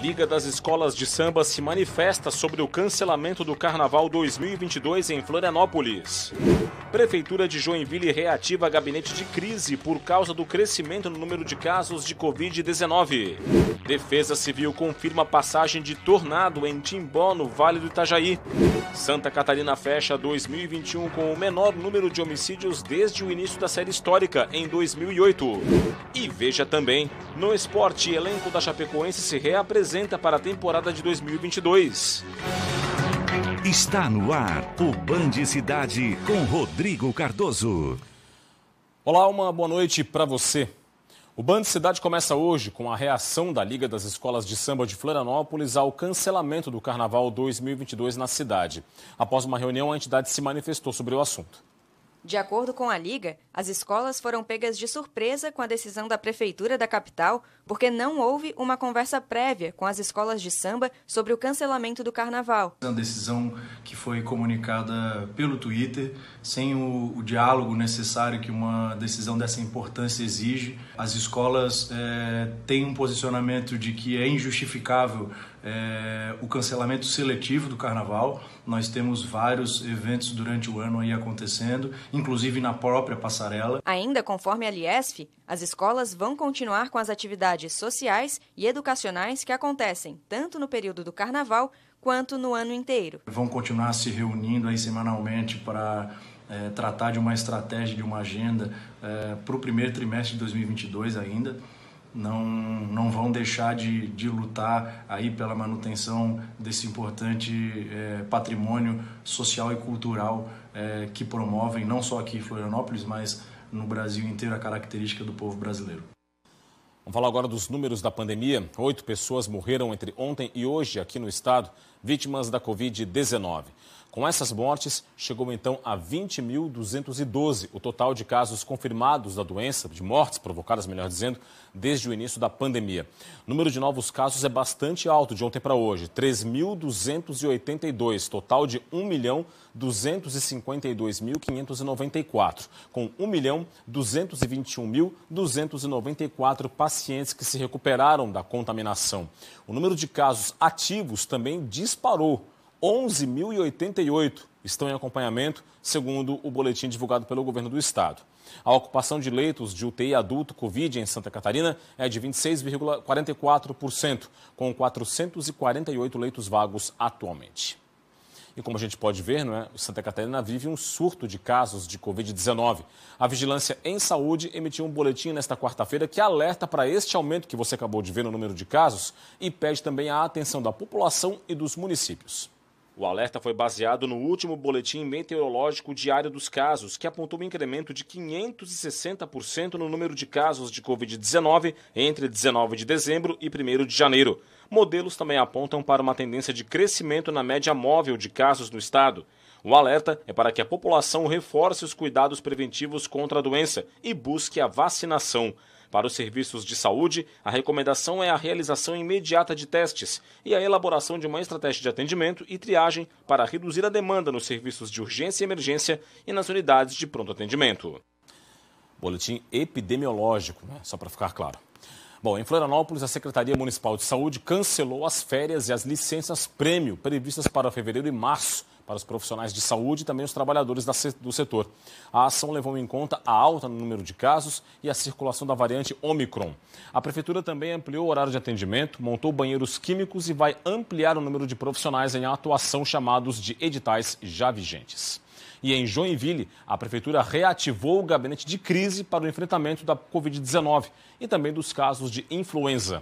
Liga das Escolas de Samba se manifesta sobre o cancelamento do Carnaval 2022 em Florianópolis. Prefeitura de Joinville reativa gabinete de crise por causa do crescimento no número de casos de Covid-19. Defesa Civil confirma passagem de tornado em Timbó, no Vale do Itajaí. Santa Catarina fecha 2021 com o menor número de homicídios desde o início da série histórica, em 2008. E veja também, no esporte, elenco da Chapecoense se reapresenta para a temporada de 2022. Está no ar o Band Cidade com Rodrigo Cardoso. Olá, uma boa noite para você. O Band Cidade começa hoje com a reação da Liga das Escolas de Samba de Florianópolis ao cancelamento do Carnaval 2022 na cidade. Após uma reunião, a entidade se manifestou sobre o assunto. De acordo com a Liga, as escolas foram pegas de surpresa com a decisão da Prefeitura da capital, porque não houve uma conversa prévia com as escolas de samba sobre o cancelamento do Carnaval. Uma decisão que foi comunicada pelo Twitter, sem o diálogo necessário que uma decisão dessa importância exige. As escolas têm um posicionamento de que é injustificável o cancelamento seletivo do Carnaval. Nós temos vários eventos durante o ano aí acontecendo, inclusive na própria passarela. Ainda conforme a Liesf, as escolas vão continuar com as atividades sociais e educacionais que acontecem tanto no período do Carnaval quanto no ano inteiro. Vão continuar se reunindo aí semanalmente para tratar de uma estratégia, de uma agenda para o primeiro trimestre de 2022 ainda. Não vão deixar de lutar aí pela manutenção desse importante patrimônio social e cultural que promovem, não só aqui em Florianópolis, mas no Brasil inteiro, a característica do povo brasileiro. Vamos falar agora dos números da pandemia. 8 pessoas morreram entre ontem e hoje aqui no estado, vítimas da Covid-19. Com essas mortes, chegou então a 20.212 o total de casos confirmados da doença, de mortes provocadas, melhor dizendo, desde o início da pandemia. O número de novos casos é bastante alto de ontem para hoje, 3.282, total de 1.252.594, com 1.221.294 pacientes que se recuperaram da contaminação. O número de casos ativos também disparou. 11.088 estão em acompanhamento, segundo o boletim divulgado pelo governo do estado. A ocupação de leitos de UTI adulto Covid em Santa Catarina é de 26,44%, com 448 leitos vagos atualmente. E como a gente pode ver, Santa Catarina vive um surto de casos de Covid-19. A Vigilância em Saúde emitiu um boletim nesta quarta-feira que alerta para este aumento que você acabou de ver no número de casos e pede também a atenção da população e dos municípios. O alerta foi baseado no último boletim meteorológico diário dos casos, que apontou um incremento de 560% no número de casos de Covid-19 entre 19 de dezembro e 1º de janeiro. Modelos também apontam para uma tendência de crescimento na média móvel de casos no estado. O alerta é para que a população reforce os cuidados preventivos contra a doença e busque a vacinação. Para os serviços de saúde, a recomendação é a realização imediata de testes e a elaboração de uma estratégia de atendimento e triagem para reduzir a demanda nos serviços de urgência e emergência e nas unidades de pronto atendimento. Boletim epidemiológico, só para ficar claro. Bom, em Florianópolis, a Secretaria Municipal de Saúde cancelou as férias e as licenças prêmio previstas para fevereiro e março para os profissionais de saúde e também os trabalhadores do setor. A ação levou em conta a alta no número de casos e a circulação da variante Omicron. A Prefeitura também ampliou o horário de atendimento, montou banheiros químicos e vai ampliar o número de profissionais em atuação chamados de editais já vigentes. E em Joinville, a Prefeitura reativou o gabinete de crise para o enfrentamento da Covid-19 e também dos casos de influenza.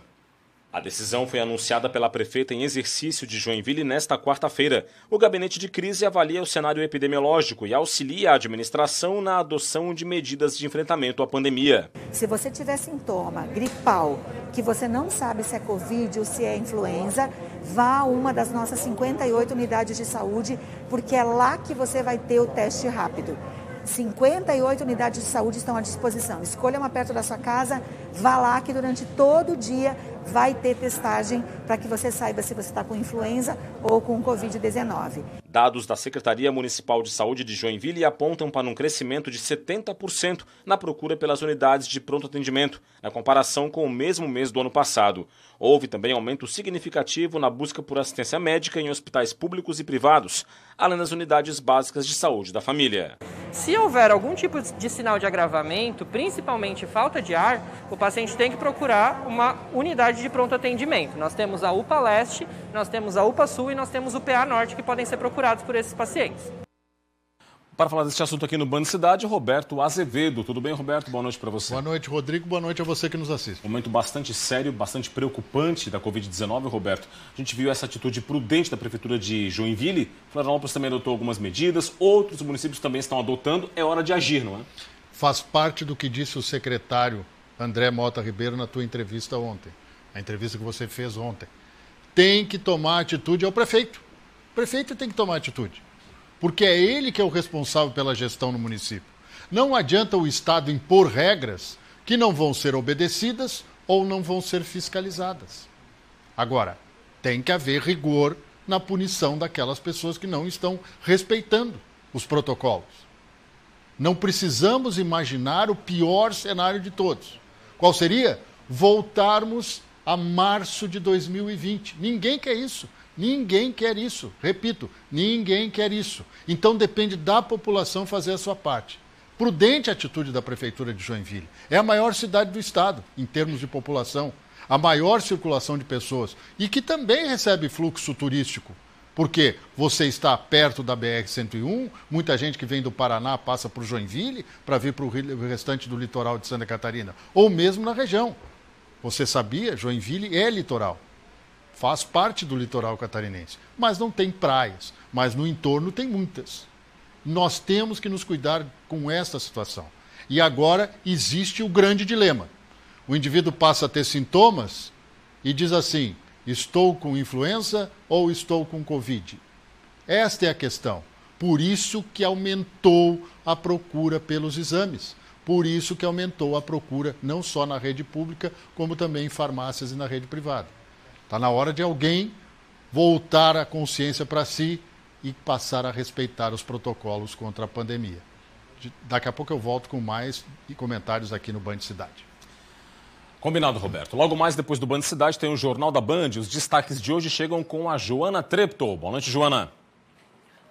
A decisão foi anunciada pela prefeita em exercício de Joinville nesta quarta-feira. O gabinete de crise avalia o cenário epidemiológico e auxilia a administração na adoção de medidas de enfrentamento à pandemia. Se você tiver sintoma gripal, que você não sabe se é Covid ou se é influenza, vá a uma das nossas 58 unidades de saúde, porque é lá que você vai ter o teste rápido. 58 unidades de saúde estão à disposição. Escolha uma perto da sua casa, vá lá que durante todo o dia vai ter testagem para que você saiba se você está com influenza ou com Covid-19. Dados da Secretaria Municipal de Saúde de Joinville apontam para um crescimento de 70% na procura pelas unidades de pronto atendimento, na comparação com o mesmo mês do ano passado. Houve também aumento significativo na busca por assistência médica em hospitais públicos e privados, além das unidades básicas de saúde da família. Se houver algum tipo de sinal de agravamento, principalmente falta de ar, o paciente tem que procurar uma unidade de pronto atendimento. Nós temos a UPA Leste, nós temos a UPA Sul e nós temos o PA Norte, que podem ser procurados por esses pacientes. Para falar desse assunto aqui no Band Cidade, Roberto Azevedo. Tudo bem, Roberto? Boa noite para você. Boa noite, Rodrigo. Boa noite a você que nos assiste. Momento bastante sério, bastante preocupante da Covid-19, Roberto. A gente viu essa atitude prudente da Prefeitura de Joinville. Florianópolis também adotou algumas medidas, outros municípios também estão adotando. É hora de agir, não é? Faz parte do que disse o secretário André Mota Ribeiro na tua entrevista ontem. A entrevista que você fez ontem. Tem que tomar atitude ao prefeito. O prefeito tem que tomar atitude. Porque é ele que é o responsável pela gestão no município. Não adianta o Estado impor regras que não vão ser obedecidas ou não vão ser fiscalizadas. Agora, tem que haver rigor na punição daquelas pessoas que não estão respeitando os protocolos. Não precisamos imaginar o pior cenário de todos. Qual seria? Voltarmos a março de 2020. Ninguém quer isso. Ninguém quer isso. Repito, ninguém quer isso. Então depende da população fazer a sua parte. Prudente a atitude da Prefeitura de Joinville. É a maior cidade do estado, em termos de população. A maior circulação de pessoas. E que também recebe fluxo turístico. Porque você está perto da BR-101, muita gente que vem do Paraná passa por Joinville para vir para o restante do litoral de Santa Catarina. Ou mesmo na região. Você sabia? Joinville é litoral. Faz parte do litoral catarinense, mas não tem praias, mas no entorno tem muitas. Nós temos que nos cuidar com esta situação. E agora existe o grande dilema. O indivíduo passa a ter sintomas e diz assim, estou com influenza ou estou com Covid? Esta é a questão. Por isso que aumentou a procura pelos exames. Por isso que aumentou a procura não só na rede pública, como também em farmácias e na rede privada. Está na hora de alguém voltar a consciência para si e passar a respeitar os protocolos contra a pandemia. Daqui a pouco eu volto com mais comentários aqui no Band Cidade. Combinado, Roberto. Logo mais depois do Band Cidade tem o Jornal da Band. Os destaques de hoje chegam com a Joana Treptow. Boa noite, Joana.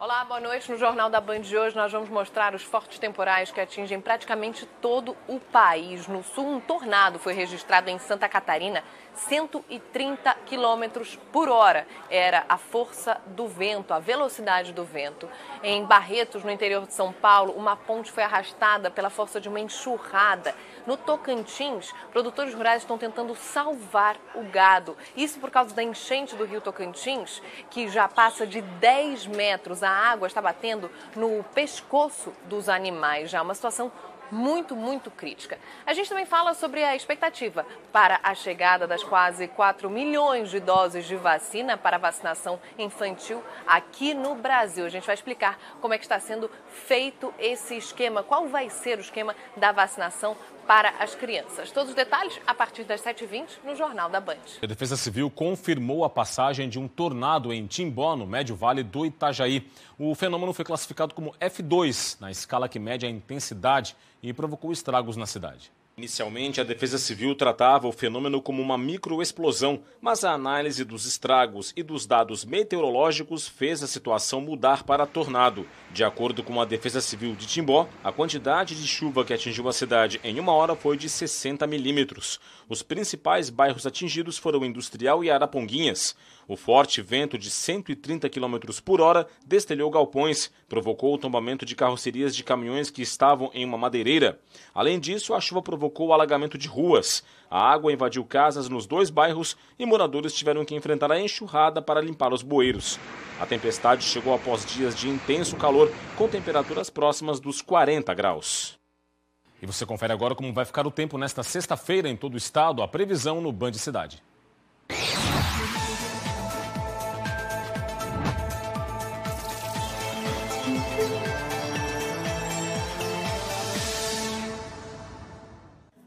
Olá, boa noite. No Jornal da Band de hoje nós vamos mostrar os fortes temporais que atingem praticamente todo o país. No sul, um tornado foi registrado em Santa Catarina, 130 km por hora. Era a força do vento, a velocidade do vento. Em Barretos, no interior de São Paulo, uma ponte foi arrastada pela força de uma enxurrada. No Tocantins, produtores rurais estão tentando salvar o gado. Isso por causa da enchente do rio Tocantins, que já passa de 10 metros. A água está batendo no pescoço dos animais. Já uma situação muito crítica. A gente também fala sobre a expectativa para a chegada das quase 4 milhões de doses de vacina para vacinação infantil aqui no Brasil. A gente vai explicar como é que está sendo feito esse esquema, qual vai ser o esquema da vacinação para as crianças. Todos os detalhes a partir das 7h20 no Jornal da Band. A Defesa Civil confirmou a passagem de um tornado em Timbó, no Médio Vale do Itajaí. O fenômeno foi classificado como F2, na escala que mede a intensidade, e provocou estragos na cidade. Inicialmente, a Defesa Civil tratava o fenômeno como uma microexplosão, mas a análise dos estragos e dos dados meteorológicos fez a situação mudar para tornado. De acordo com a Defesa Civil de Timbó, a quantidade de chuva que atingiu a cidade em uma hora foi de 60 milímetros. Os principais bairros atingidos foram Industrial e Araponguinhas. O forte vento de 130 km por hora destelhou galpões, provocou o tombamento de carrocerias de caminhões que estavam em uma madeireira. Além disso, a chuva provocou o alagamento de ruas. A água invadiu casas nos 2 bairros e moradores tiveram que enfrentar a enxurrada para limpar os bueiros. A tempestade chegou após dias de intenso calor, com temperaturas próximas dos 40 graus. E você confere agora como vai ficar o tempo nesta sexta-feira em todo o estado, a previsão no Band Cidade.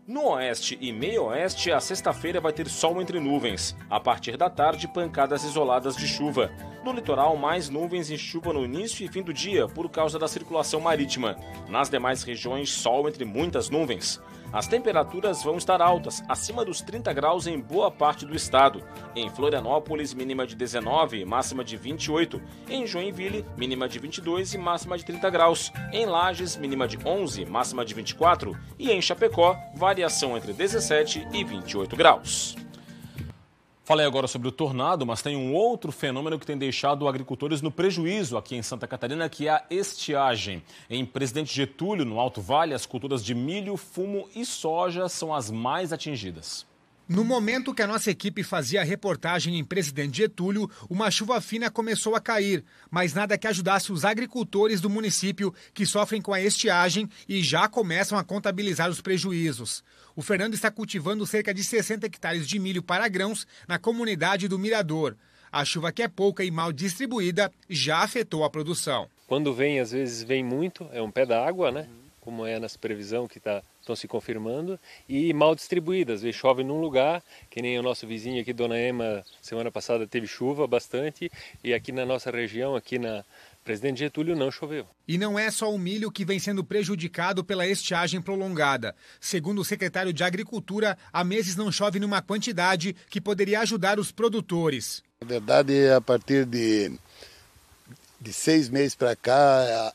No oeste e meio-oeste, a sexta-feira vai ter sol entre nuvens. A partir da tarde, pancadas isoladas de chuva. No litoral, mais nuvens e chuva no início e fim do dia por causa da circulação marítima. Nas demais regiões, sol entre muitas nuvens. As temperaturas vão estar altas, acima dos 30 graus em boa parte do estado. Em Florianópolis, mínima de 19 e máxima de 28. Em Joinville, mínima de 22 e máxima de 30 graus. Em Lages, mínima de 11 e máxima de 24. E em Chapecó, variação entre 17 e 28 graus. Falei agora sobre o tornado, mas tem um outro fenômeno que tem deixado agricultores no prejuízo aqui em Santa Catarina, que é a estiagem. Em Presidente Getúlio, no Alto Vale, as culturas de milho, fumo e soja são as mais atingidas. No momento que a nossa equipe fazia a reportagem em Presidente Getúlio, uma chuva fina começou a cair, mas nada que ajudasse os agricultores do município que sofrem com a estiagem e já começam a contabilizar os prejuízos. O Fernando está cultivando cerca de 60 hectares de milho para grãos na comunidade do Mirador. A chuva, que é pouca e mal distribuída, já afetou a produção. Quando vem, às vezes vem muito, é um pé d'água, né? Como é nessa previsão que estão se confirmando, e mal distribuídas. Às vezes chove num lugar, que nem o nosso vizinho aqui, Dona Ema, semana passada teve chuva bastante, e aqui na nossa região, aqui na Presidente Getúlio, não choveu. E não é só o milho que vem sendo prejudicado pela estiagem prolongada. Segundo o secretário de Agricultura, há meses não chove numa quantidade que poderia ajudar os produtores. Na verdade, a partir de 6 meses para cá,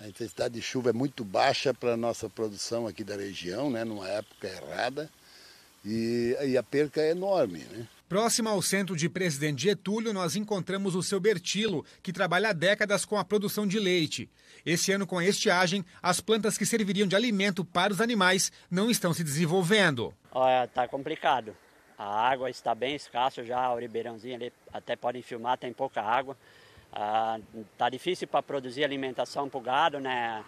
a intensidade de chuva é muito baixa para a nossa produção aqui da região, né, numa época errada, e a perca é enorme, né? Próximo ao centro de Presidente Getúlio, nós encontramos o seu Bertilo, que trabalha há décadas com a produção de leite. Esse ano, com a estiagem, as plantas que serviriam de alimento para os animais não estão se desenvolvendo. Olha, tá complicado. A água está bem escassa já, o ribeirãozinho ali, até podem filmar, tem pouca água. Tá difícil para produzir alimentação para o gado, né?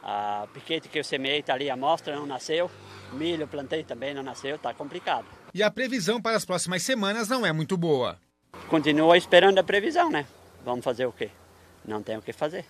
A piquete que eu semeei tá ali, a amostra não nasceu. Milho eu plantei também não nasceu, tá complicado. E a previsão para as próximas semanas não é muito boa. Continua esperando a previsão, né? Vamos fazer o quê? Não tem o que fazer.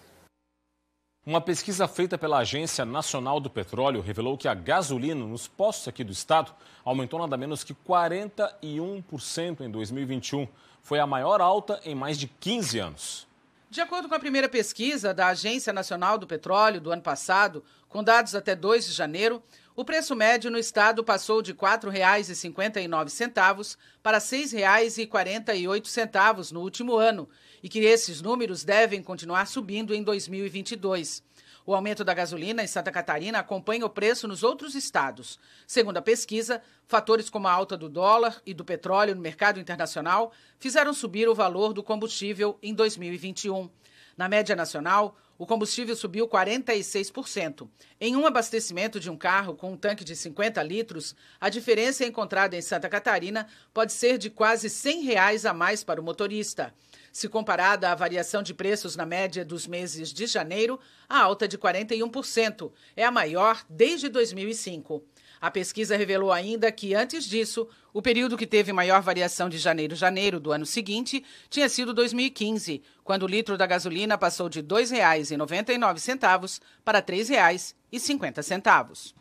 Uma pesquisa feita pela Agência Nacional do Petróleo revelou que a gasolina nos postos aqui do estado aumentou nada menos que 41% em 2021. Foi a maior alta em mais de 15 anos. De acordo com a primeira pesquisa da Agência Nacional do Petróleo do ano passado, com dados até 2 de janeiro, o preço médio no estado passou de R$ 4,59 para R$ 6,48 no último ano, e que esses números devem continuar subindo em 2022. O aumento da gasolina em Santa Catarina acompanha o preço nos outros estados. Segundo a pesquisa, fatores como a alta do dólar e do petróleo no mercado internacional fizeram subir o valor do combustível em 2021. Na média nacional, o combustível subiu 46%. Em um abastecimento de um carro com um tanque de 50 litros, a diferença encontrada em Santa Catarina pode ser de quase R$ 100 a mais para o motorista. Se comparada à variação de preços na média dos meses de janeiro, a alta de 41% é a maior desde 2005. A pesquisa revelou ainda que, antes disso, o período que teve maior variação de janeiro do ano seguinte tinha sido 2015, quando o litro da gasolina passou de R$ 2,99 para R$ 3,50.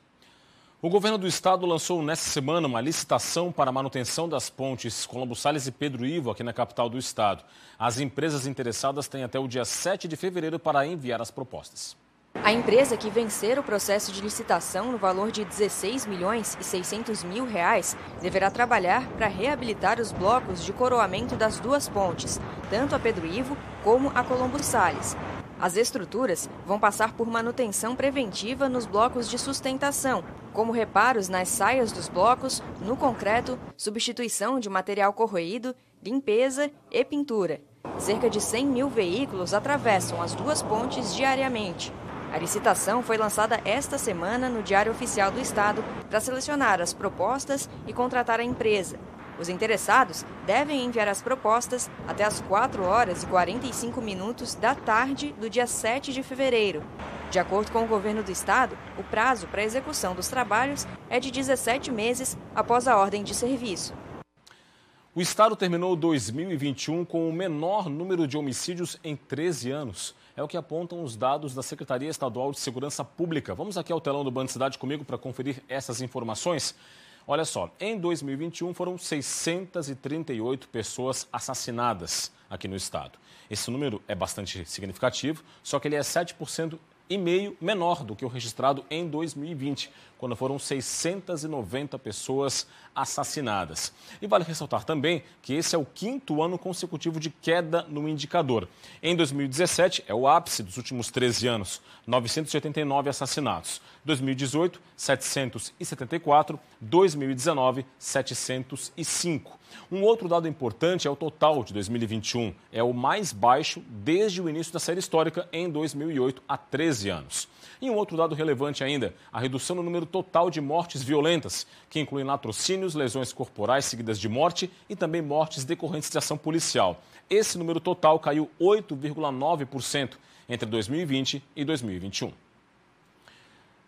O governo do estado lançou nesta semana uma licitação para a manutenção das pontes Colombo Salles e Pedro Ivo aqui na capital do estado. As empresas interessadas têm até o dia 7 de fevereiro para enviar as propostas. A empresa que vencer o processo de licitação no valor de R$ 16.600.000 deverá trabalhar para reabilitar os blocos de coroamento das duas pontes, tanto a Pedro Ivo como a Colombo Salles. As estruturas vão passar por manutenção preventiva nos blocos de sustentação, como reparos nas saias dos blocos, no concreto, substituição de material corroído, limpeza e pintura. Cerca de 100 mil veículos atravessam as duas pontes diariamente. A licitação foi lançada esta semana no Diário Oficial do Estado para selecionar as propostas e contratar a empresa. Os interessados devem enviar as propostas até às 4h45 da tarde do dia 7 de fevereiro. De acordo com o governo do estado, o prazo para a execução dos trabalhos é de 17 meses após a ordem de serviço. O estado terminou 2021 com o menor número de homicídios em 13 anos. É o que apontam os dados da Secretaria Estadual de Segurança Pública. Vamos aqui ao telão do Band Cidade comigo para conferir essas informações. Olha só, em 2021 foram 638 pessoas assassinadas aqui no estado. Esse número é bastante significativo, só que ele é 7,5% menor do que o registrado em 2020, quando foram 690 pessoas assassinadas. E vale ressaltar também que esse é o 5º ano consecutivo de queda no indicador. Em 2017, é o ápice dos últimos 13 anos, 989 assassinatos. 2018, 774, 2019, 705. Um outro dado importante é o total de 2021. É o mais baixo desde o início da série histórica em 2008, há 13 anos. E um outro dado relevante ainda, a redução no número total de mortes violentas, que inclui latrocínios, lesões corporais seguidas de morte e também mortes decorrentes de ação policial. Esse número total caiu 8,9% entre 2020 e 2021.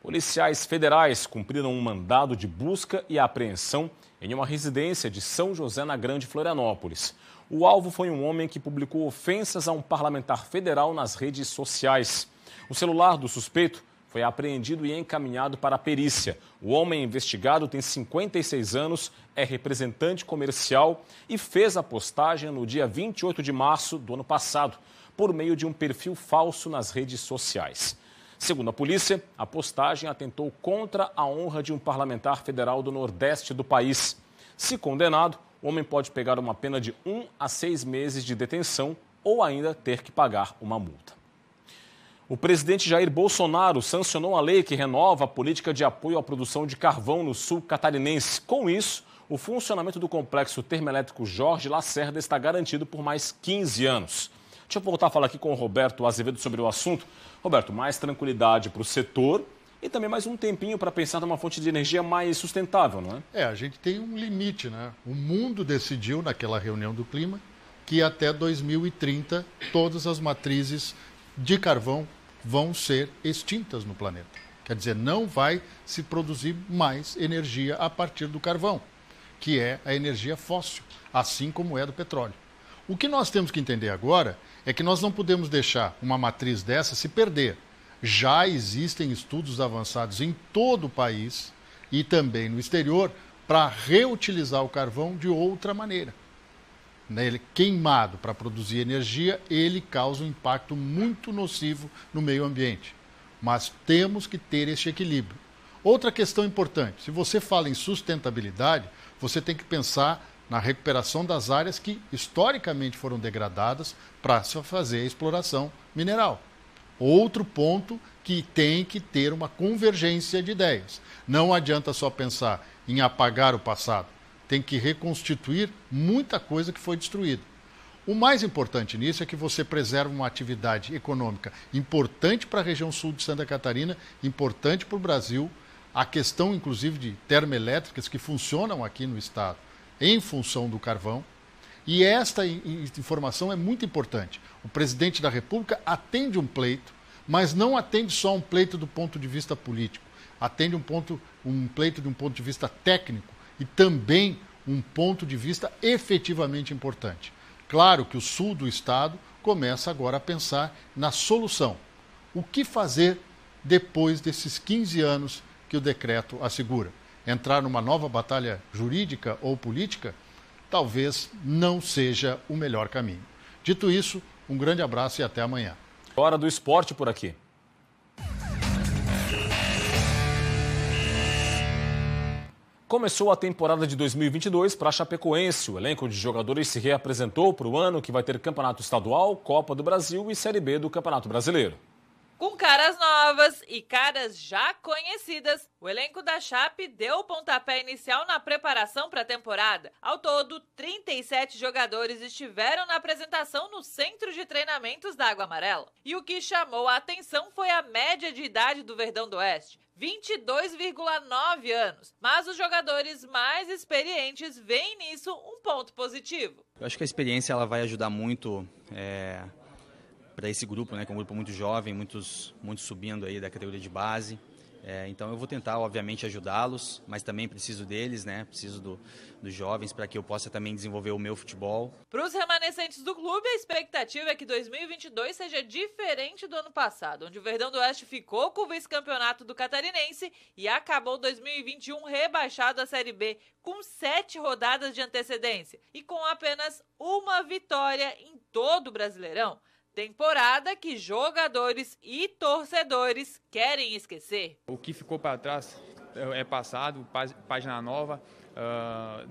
Policiais federais cumpriram um mandado de busca e apreensão em uma residência de São José na Grande Florianópolis. O alvo foi um homem que publicou ofensas a um parlamentar federal nas redes sociais. O celular do suspeito foi apreendido e encaminhado para a perícia. O homem investigado tem 56 anos, é representante comercial e fez a postagem no dia 28 de março do ano passado, por meio de um perfil falso nas redes sociais. Segundo a polícia, a postagem atentou contra a honra de um parlamentar federal do Nordeste do país. Se condenado, o homem pode pegar uma pena de 1 a 6 meses de detenção ou ainda ter que pagar uma multa. O presidente Jair Bolsonaro sancionou a lei que renova a política de apoio à produção de carvão no sul catarinense. Com isso, o funcionamento do complexo termoelétrico Jorge Lacerda está garantido por mais 15 anos. Deixa eu voltar a falar aqui com o Roberto Azevedo sobre o assunto. Roberto, mais tranquilidade para o setor e também mais um tempinho para pensar numa fonte de energia mais sustentável, não é? A gente tem um limite, né? O mundo decidiu naquela reunião do clima que até 2030 todas as matrizes de carvão vão ser extintas no planeta. Quer dizer, não vai se produzir mais energia a partir do carvão, que é a energia fóssil, assim como é do petróleo. O que nós temos que entender agora é que nós não podemos deixar uma matriz dessa se perder. Já existem estudos avançados em todo o país e também no exterior para reutilizar o carvão de outra maneira. Ele queimado para produzir energia, ele causa um impacto muito nocivo no meio ambiente. Mas temos que ter esse equilíbrio. Outra questão importante, se você fala em sustentabilidade, você tem que pensar na recuperação das áreas que historicamente foram degradadas para se fazer a exploração mineral. Outro ponto que tem que ter uma convergência de ideias. Não adianta só pensar em apagar o passado. Tem que reconstituir muita coisa que foi destruída. O mais importante nisso é que você preserva uma atividade econômica importante para a região sul de Santa Catarina, importante para o Brasil, a questão inclusive de termoelétricas que funcionam aqui no estado em função do carvão. E esta informação é muito importante. O presidente da República atende um pleito, mas não atende só um pleito do ponto de vista político, atende um pleito de um ponto de vista técnico e também um ponto de vista efetivamente importante. Claro que o sul do estado começa agora a pensar na solução. O que fazer depois desses 15 anos que o decreto assegura? Entrar numa nova batalha jurídica ou política? Talvez não seja o melhor caminho. Dito isso, um grande abraço e até amanhã. Hora do esporte por aqui. Começou a temporada de 2022 para a Chapecoense. O elenco de jogadores se reapresentou para o ano que vai ter Campeonato Estadual, Copa do Brasil e Série B do Campeonato Brasileiro. Com caras novas e caras já conhecidas, o elenco da Chape deu o pontapé inicial na preparação para a temporada. Ao todo, 37 jogadores estiveram na apresentação no Centro de Treinamentos da Água Amarela. E o que chamou a atenção foi a média de idade do Verdão do Oeste, 22,9 anos. Mas os jogadores mais experientes veem nisso um ponto positivo. Eu acho que a experiência ela vai ajudar muito para esse grupo, né, que é um grupo muito jovem, muitos subindo aí da categoria de base. Então eu vou tentar, obviamente, ajudá-los, mas também preciso deles, né? Preciso dos jovens para que eu possa também desenvolver o meu futebol. Para os remanescentes do clube, a expectativa é que 2022 seja diferente do ano passado, onde o Verdão do Oeste ficou com o vice-campeonato do Catarinense e acabou 2021 rebaixado à Série B com 7 rodadas de antecedência e com apenas uma vitória em todo o Brasileirão. Temporada que jogadores e torcedores querem esquecer. O que ficou para trás é passado, página nova.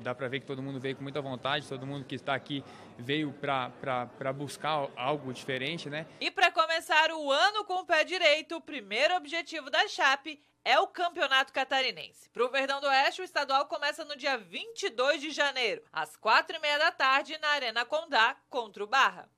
Dá para ver que todo mundo veio com muita vontade, todo mundo que está aqui veio para buscar algo diferente, né? E para começar o ano com o pé direito, o primeiro objetivo da Chape é o Campeonato Catarinense. Para o Verdão do Oeste, o estadual começa no dia 22 de janeiro, às 4h30 da tarde, na Arena Condá, contra o Barra.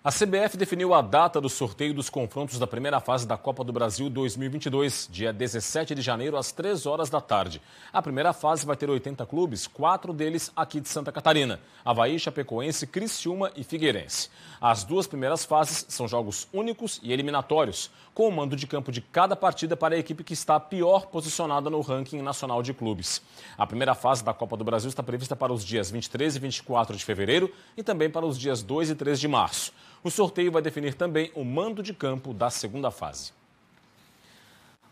A CBF definiu a data do sorteio dos confrontos da primeira fase da Copa do Brasil 2022, dia 17 de janeiro, às 3 horas da tarde. A primeira fase vai ter 80 clubes, 4 deles aqui de Santa Catarina: Avaí, Chapecoense, Criciúma e Figueirense. As 2 primeiras fases são jogos únicos e eliminatórios, com o mando de campo de cada partida para a equipe que está pior posicionada no ranking nacional de clubes. A primeira fase da Copa do Brasil está prevista para os dias 23 e 24 de fevereiro e também para os dias 2 e 3 de março. O sorteio vai definir também o mando de campo da segunda fase.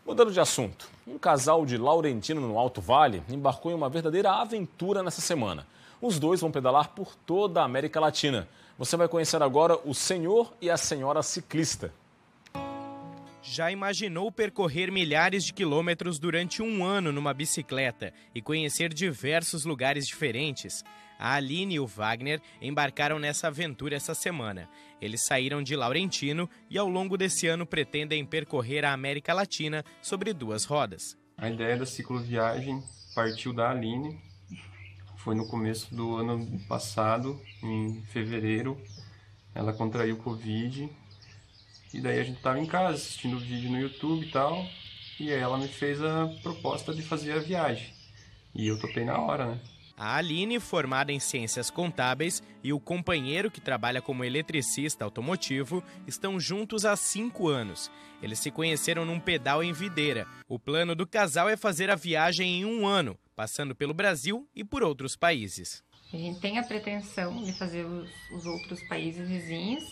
Mudando de assunto, um casal de Laurentino, no Alto Vale, embarcou em uma verdadeira aventura nessa semana. Os dois vão pedalar por toda a América Latina. Você vai conhecer agora o senhor e a senhora ciclista. Já imaginou percorrer milhares de quilômetros durante um ano numa bicicleta e conhecer diversos lugares diferentes? A Aline e o Wagner embarcaram nessa aventura essa semana. Eles saíram de Laurentino e ao longo desse ano pretendem percorrer a América Latina sobre 2 rodas. A ideia da cicloviagem partiu da Aline. Foi no começo do ano passado, em fevereiro. Ela contraiu Covid. E daí a gente estava em casa assistindo vídeo no YouTube e tal. E aí ela me fez a proposta de fazer a viagem. E eu topei na hora, né? A Aline, formada em Ciências Contábeis, e o companheiro, que trabalha como eletricista automotivo, estão juntos há 5 anos. Eles se conheceram num pedal em Videira. O plano do casal é fazer a viagem em 1 ano, passando pelo Brasil e por outros países. A gente tem a pretensão de fazer os outros países vizinhos,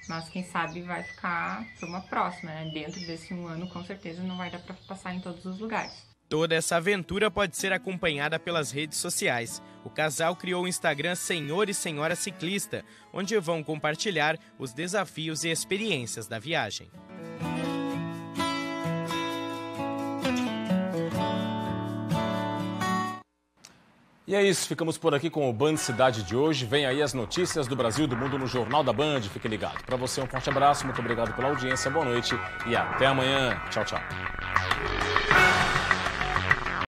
mas quem sabe vai ficar para uma próxima, né? Dentro desse 1 ano, com certeza, não vai dar para passar em todos os lugares. Toda essa aventura pode ser acompanhada pelas redes sociais. O casal criou o Instagram Senhor e Senhora Ciclista, onde vão compartilhar os desafios e experiências da viagem. E é isso, ficamos por aqui com o Band Cidade de hoje. Vem aí as notícias do Brasil e do mundo no Jornal da Band. Fique ligado. Para você, um forte abraço, muito obrigado pela audiência, boa noite e até amanhã. Tchau, tchau.